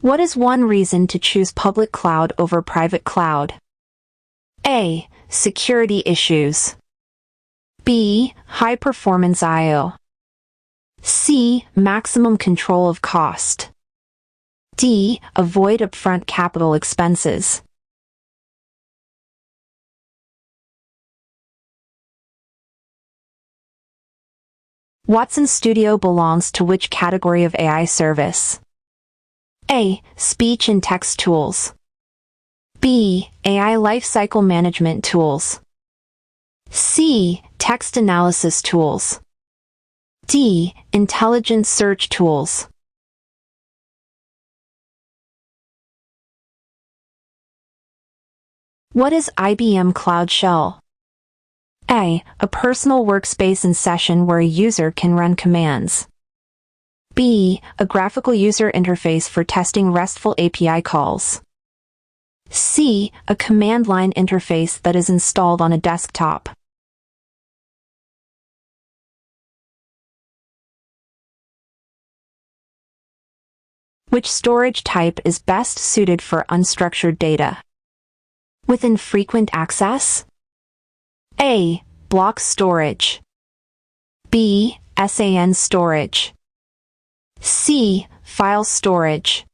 What is one reason to choose public cloud over private cloud? A. Security issues. B. High performance I/O. C. Maximum control of cost. D. Avoid upfront capital expenses. Watson Studio belongs to which category of AI service? A. Speech and text tools. B. AI lifecycle management tools. C. Text analysis tools. D. Intelligent search tools. What is IBM Cloud Shell? A. A personal workspace and session where a user can run commands. B. A graphical user interface for testing RESTful API calls. C. A command line interface that is installed on a desktop. Which storage type is best suited for unstructured data? With infrequent access? A. Block storage. B. SAN storage. C. File storage.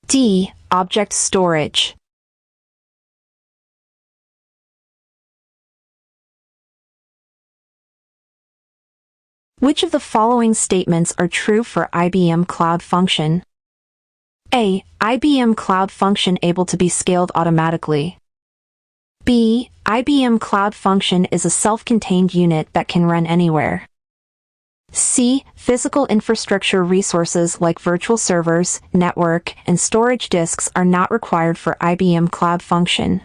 D. Object storage. Which of the following statements are true for IBM Cloud Function? A. IBM Cloud Function able to be scaled automatically. B. IBM Cloud Function is a self-contained unit that can run anywhere. C. Physical infrastructure resources like virtual servers, network, and storage disks are not required for IBM Cloud Function.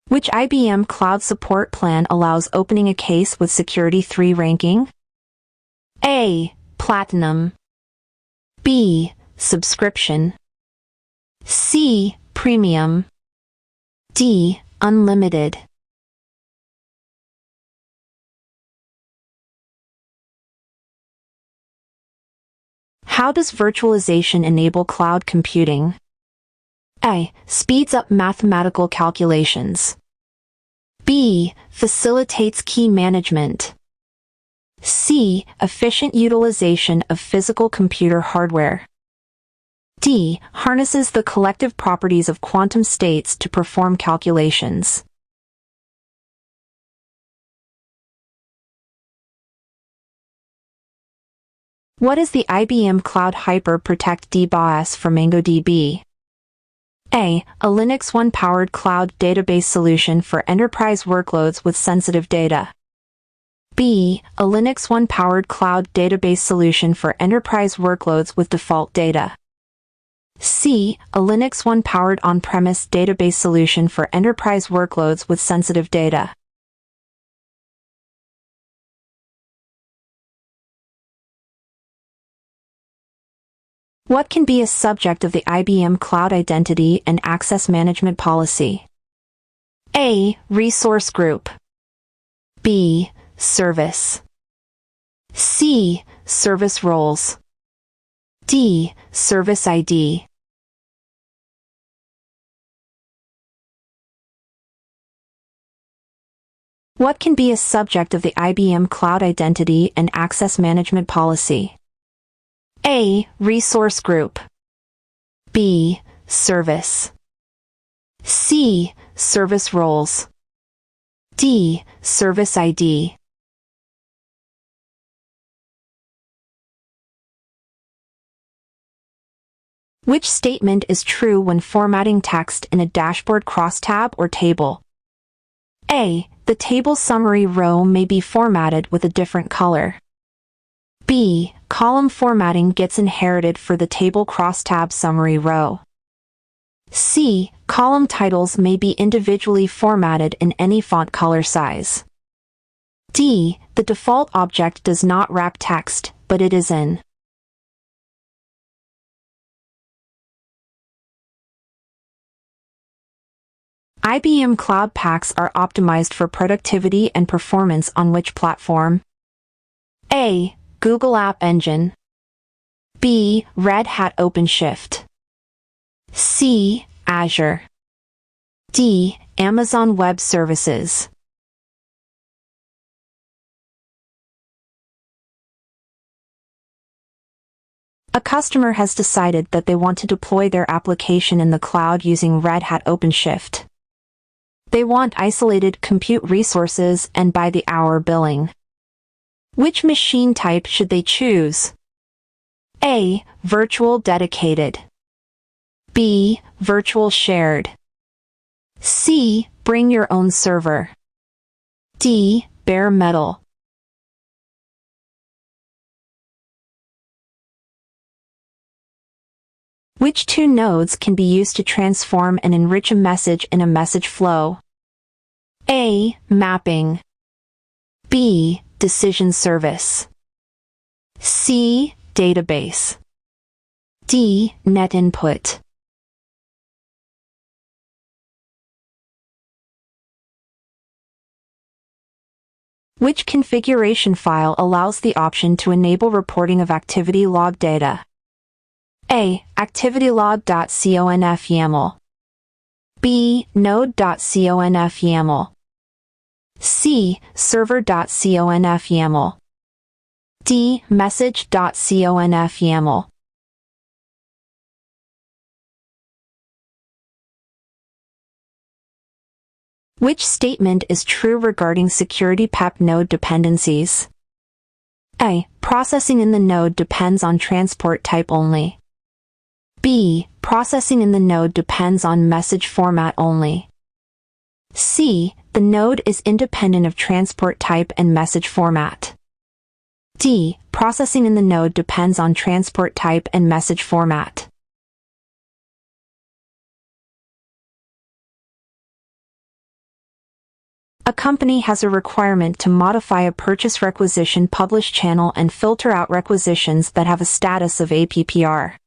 Which IBM Cloud Support Plan allows opening a case with Security 3 ranking? A. Platinum. B. Subscription. C. Premium. D. Unlimited. How does virtualization enable cloud computing? A. Speeds up mathematical calculations. B. Facilitates key management. C. Efficient utilization of physical computer hardware. D. Harnesses the collective properties of quantum states to perform calculations. What is the IBM Cloud Hyper Protect DBOS for MongoDB? A. A Linux One-powered cloud database solution for enterprise workloads with sensitive data. B. A Linux One-powered cloud database solution for enterprise workloads with default data. C. A Linux One-powered on-premise database solution for enterprise workloads with sensitive data. What can be a subject of the IBM Cloud Identity and Access Management Policy? A. Resource group. B. Service. C. Service roles. D. Service ID. What can be a subject of the IBM Cloud Identity and Access Management Policy? A. Resource group. B. Service. C. Service roles. D. Service ID. Which statement is true when formatting text in a dashboard crosstab or table? A. The table summary row may be formatted with a different color. B. Column formatting gets inherited for the table crosstab summary row. C. Column titles may be individually formatted in any font color size. D. The default object does not wrap text, but it is in. IBM Cloud Paks are optimized for productivity and performance on which platform? A. Google App Engine. B. Red Hat OpenShift. C. Azure. D. Amazon Web Services. A customer has decided that they want to deploy their application in the cloud using Red Hat OpenShift. They want isolated compute resources and by-the-hour billing. Which machine type should they choose? A. Virtual dedicated. B. Virtual shared. C. Bring your own server. D. Bare metal. Which two nodes can be used to transform and enrich a message in a message flow? A. Mapping. B. Decision service. C. Database. D. Net input. Which configuration file allows the option to enable reporting of activity log data? A. activitylog.conf YAML. B. node.conf YAML. C. server.conf YAML. D. message.conf YAML. Which statement is true regarding security PEP node dependencies? A. Processing in the node depends on transport type only. B. Processing in the node depends on message format only. C. The node is independent of transport type and message format. D. Processing in the node depends on transport type and message format. A company has a requirement to modify a purchase requisition publish channel and filter out requisitions that have a status of APPR.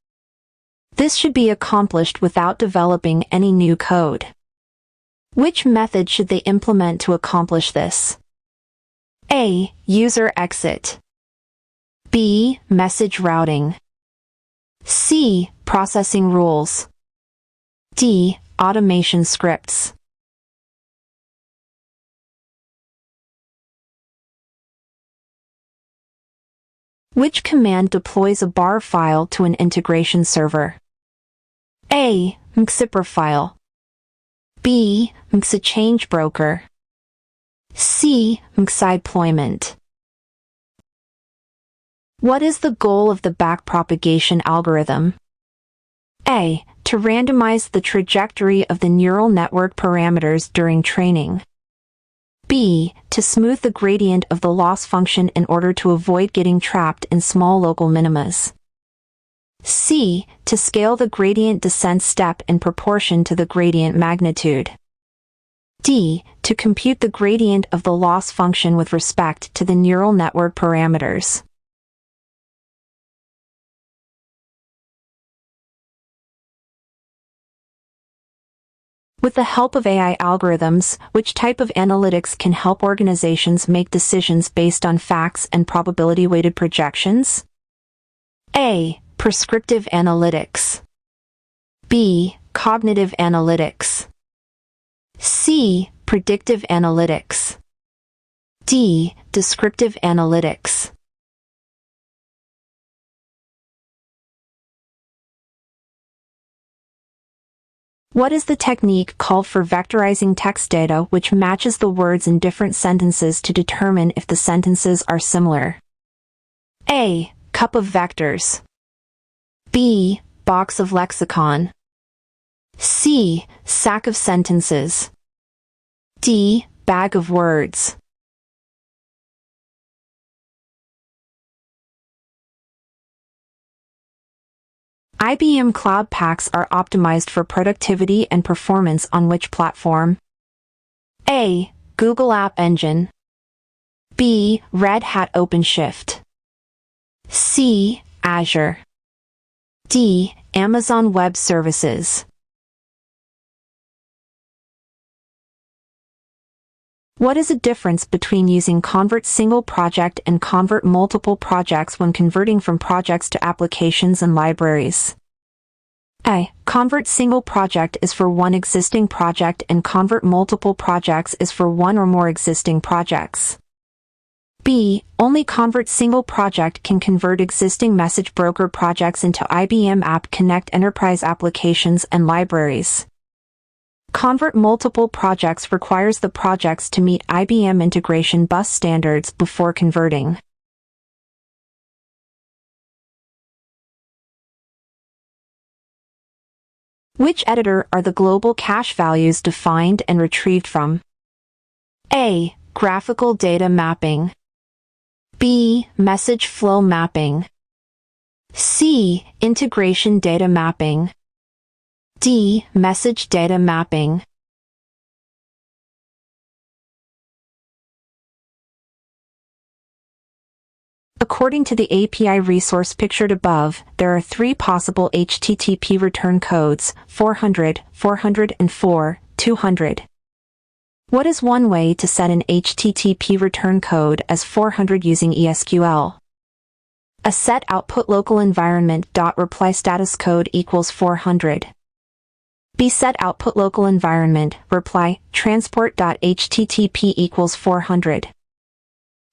This should be accomplished without developing any new code. Which method should they implement to accomplish this? A. User exit. B. Message routing. C. Processing rules. D. Automation scripts. Which command deploys a bar file to an integration server? A. mxipr file. B. mxchange broker. C. mxideployment. What is the goal of the backpropagation algorithm? A. To randomize the trajectory of the neural network parameters during training. B. To smooth the gradient of the loss function in order to avoid getting trapped in small local minimas. C. To scale the gradient descent step in proportion to the gradient magnitude. D. To compute the gradient of the loss function with respect to the neural network parameters. With the help of AI algorithms, which type of analytics can help organizations make decisions based on facts and probability-weighted projections? A. Prescriptive analytics. B. Cognitive analytics. C. Predictive analytics. D. Descriptive analytics. What is the technique called for vectorizing text data which matches the words in different sentences to determine if the sentences are similar? A. Cup of vectors. B. Box of lexicon. C. Sack of sentences. D. Bag of words. IBM Cloud Paks are optimized for productivity and performance on which platform? A. Google App Engine. B. Red Hat OpenShift. C. Azure. D. Amazon Web Services. What is the difference between using convert single project and convert multiple projects when converting from projects to applications and libraries? A. Convert single project is for one existing project and convert multiple projects is for one or more existing projects. B. Only convert single project can convert existing message broker projects into IBM App Connect enterprise applications and libraries. Convert multiple projects requires the projects to meet IBM integration bus standards before converting. Which editor are the global cache values defined and retrieved from? A. Graphical data mapping. B. Message flow mapping. C. Integration data mapping. D. Message data mapping. According to the API resource pictured above, there are three possible HTTP return codes: 400, 404, 200. What is one way to set an HTTP return code as 400 using ESQL? A set output local environment reply status code equals 400. B. Set output local environment reply transport.http equals 400.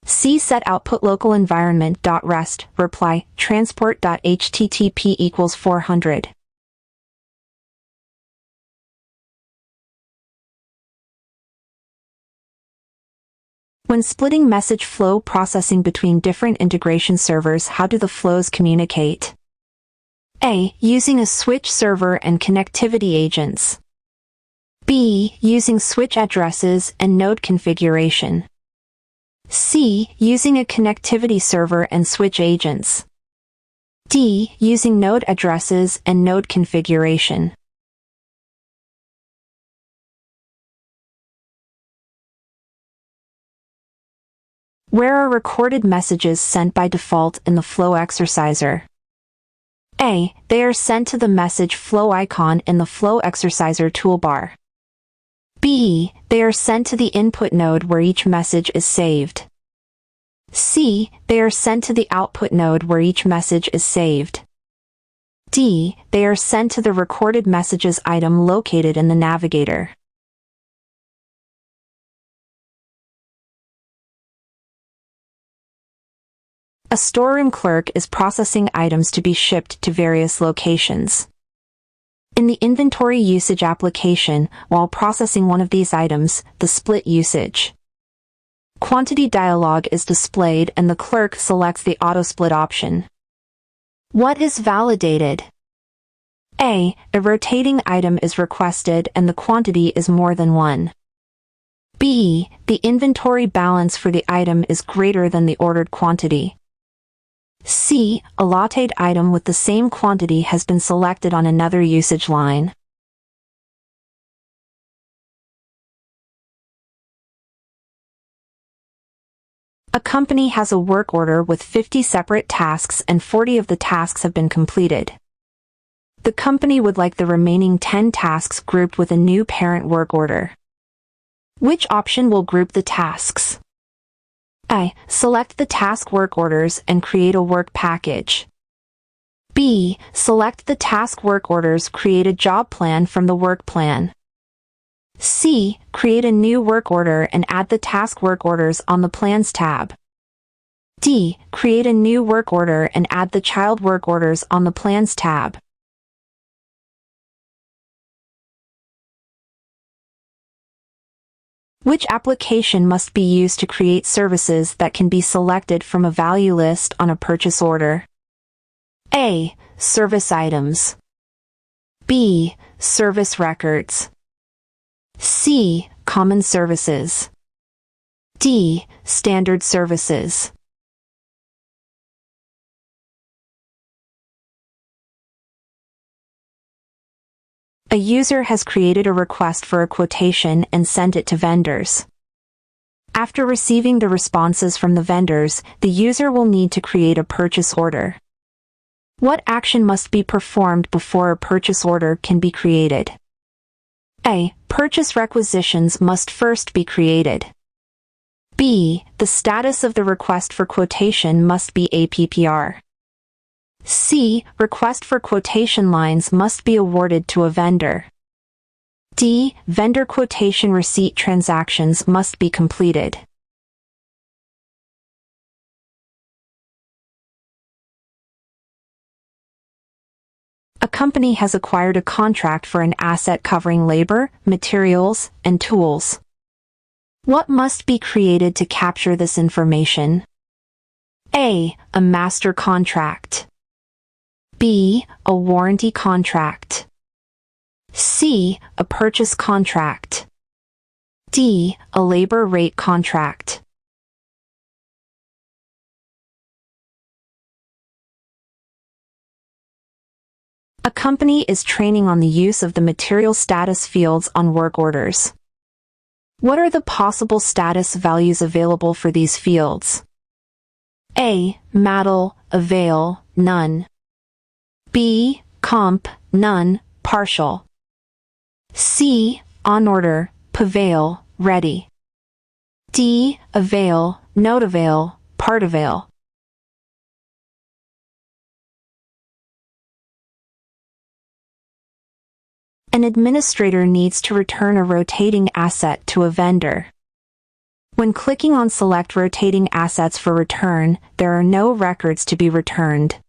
C. Set output local environment rest reply transport.http equals 400. When splitting message flow processing between different integration servers, how do the flows communicate? A. Using a switch server and connectivity agents. B. Using switch addresses and node configuration. C. Using a connectivity server and switch agents. D. Using node addresses and node configuration. Where are recorded messages sent by default in the flow exerciser? A. They are sent to the message flow icon in the flow exerciser toolbar. B. They are sent to the input node where each message is saved. C. They are sent to the output node where each message is saved. D. They are sent to the recorded messages item located in the navigator. A storeroom clerk is processing items to be shipped to various locations. In the inventory usage application, while processing one of these items, the split usage quantity dialog is displayed and the clerk selects the auto-split option. What is validated? A. A rotating item is requested and the quantity is more than 1. B. The inventory balance for the item is greater than the ordered quantity. C. A allotted item with the same quantity has been selected on another usage line. A company has a work order with 50 separate tasks and 40 of the tasks have been completed. The company would like the remaining 10 tasks grouped with a new parent work order. Which option will group the tasks? A. Select the task work orders and create a work package. B. Select the task work orders, create a job plan from the work plan. C. Create a new work order and add the task work orders on the Plans tab. D. Create a new work order and add the child work orders on the Plans tab. Which application must be used to create services that can be selected from a value list on a purchase order? A. Service items. B. Service records. C. Common services. D. Standard services. A user has created a request for a quotation and sent it to vendors. After receiving the responses from the vendors, the user will need to create a purchase order. What action must be performed before a purchase order can be created? A. Purchase requisitions must first be created. B. The status of the request for quotation must be APPR. C. Request for quotation lines must be awarded to a vendor. D. Vendor quotation receipt transactions must be completed. A company has acquired a contract for an asset covering labor, materials, and tools. What must be created to capture this information? A. A master contract. B. A warranty contract. C. A purchase contract. D. A labor rate contract. A company is training on the use of the material status fields on work orders. What are the possible status values available for these fields? A. Metal, avail, none. B. Comp, none, partial. C. On order, prevail, ready. D. Avail, not avail, part avail. An administrator needs to return a rotating asset to a vendor. When clicking on Select Rotating Assets for return, there are no records to be returned.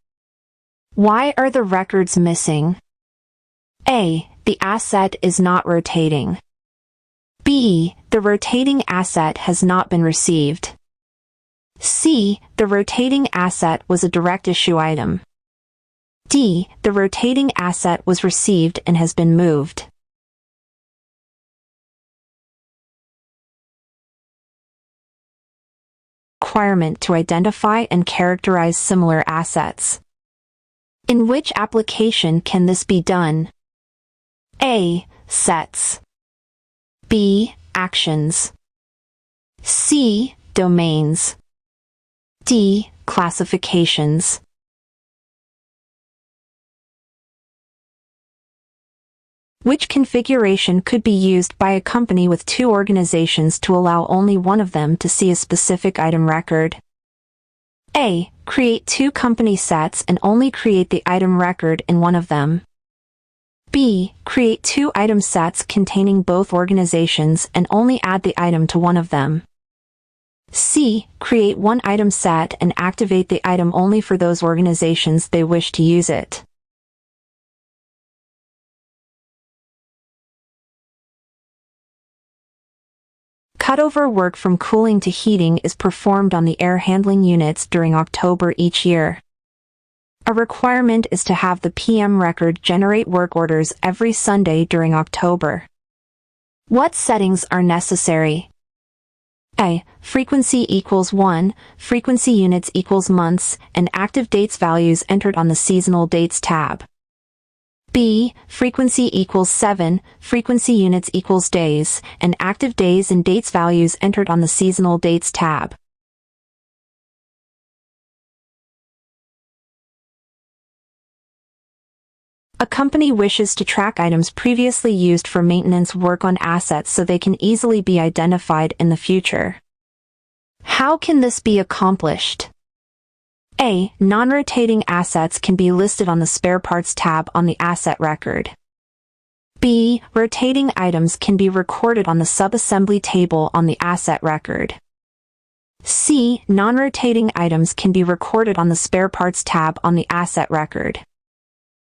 Why are the records missing? A. The asset is not rotating. B. The rotating asset has not been received. C. The rotating asset was a direct issue item. D. The rotating asset was received and has been moved. Requirement to identify and characterize similar assets. In which application can this be done? A. Sets. B. Actions. C. Domains. D. Classifications. Which configuration could be used by a company with two organizations to allow only one of them to see a specific item record? A. Create two company sets and only create the item record in one of them. B. Create two item sets containing both organizations and only add the item to one of them. C. Create one item set and activate the item only for those organizations they wish to use it. Cutover work from cooling to heating is performed on the air handling units during October each year. A requirement is to have the PM record generate work orders every Sunday during October. What settings are necessary? A. Frequency equals 1, frequency units equals months, and active dates values entered on the seasonal dates tab. B. Frequency equals 7, frequency units equals days, and active days and dates values entered on the seasonal dates tab. A company wishes to track items previously used for maintenance work on assets so they can easily be identified in the future. How can this be accomplished? A. Non-rotating assets can be listed on the Spare Parts tab on the Asset Record. B. Rotating items can be recorded on the Subassembly table on the Asset Record. C. Non-rotating items can be recorded on the Spare Parts tab on the Asset Record.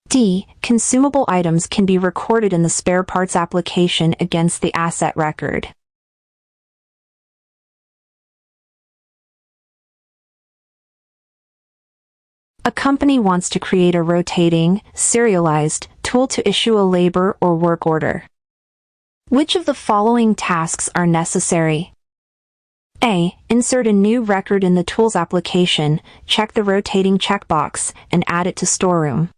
D. Consumable items can be recorded in the Spare Parts application against the Asset Record. A company wants to create a rotating, serialized tool to issue a labor or work order. Which of the following tasks are necessary? A. Insert a new record in the Tools application, check the rotating checkbox, and add it to Storeroom.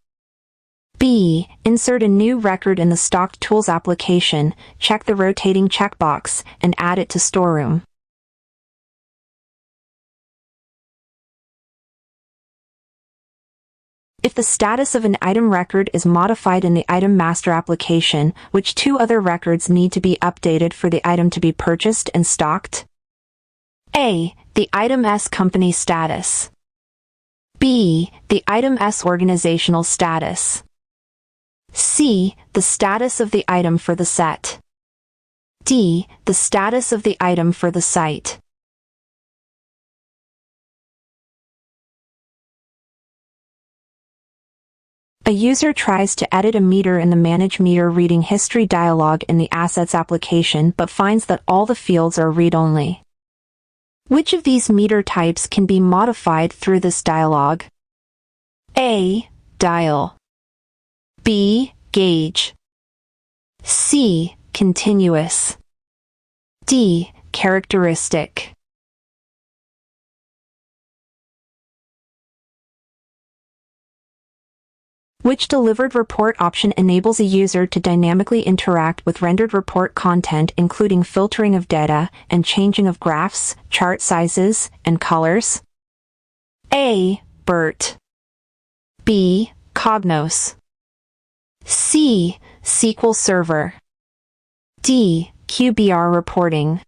B. Insert a new record in the Stocked Tools application, check the rotating checkbox, and add it to Storeroom. If the status of an item record is modified in the Item Master application, which two other records need to be updated for the item to be purchased and stocked? A. The item S company status. B. The item S organizational status. C. The status of the item for the set. D. The status of the item for the site. A user tries to edit a meter in the Manage Meter Reading History dialog in the Assets application but finds that all the fields are read-only. Which of these meter types can be modified through this dialog? A. Dial. B. Gauge. C. Continuous. D. Characteristic. Which delivered report option enables a user to dynamically interact with rendered report content, including filtering of data and changing of graphs, chart sizes, and colors? A. BERT. B. Cognos. C. SQL Server. D. QBR reporting.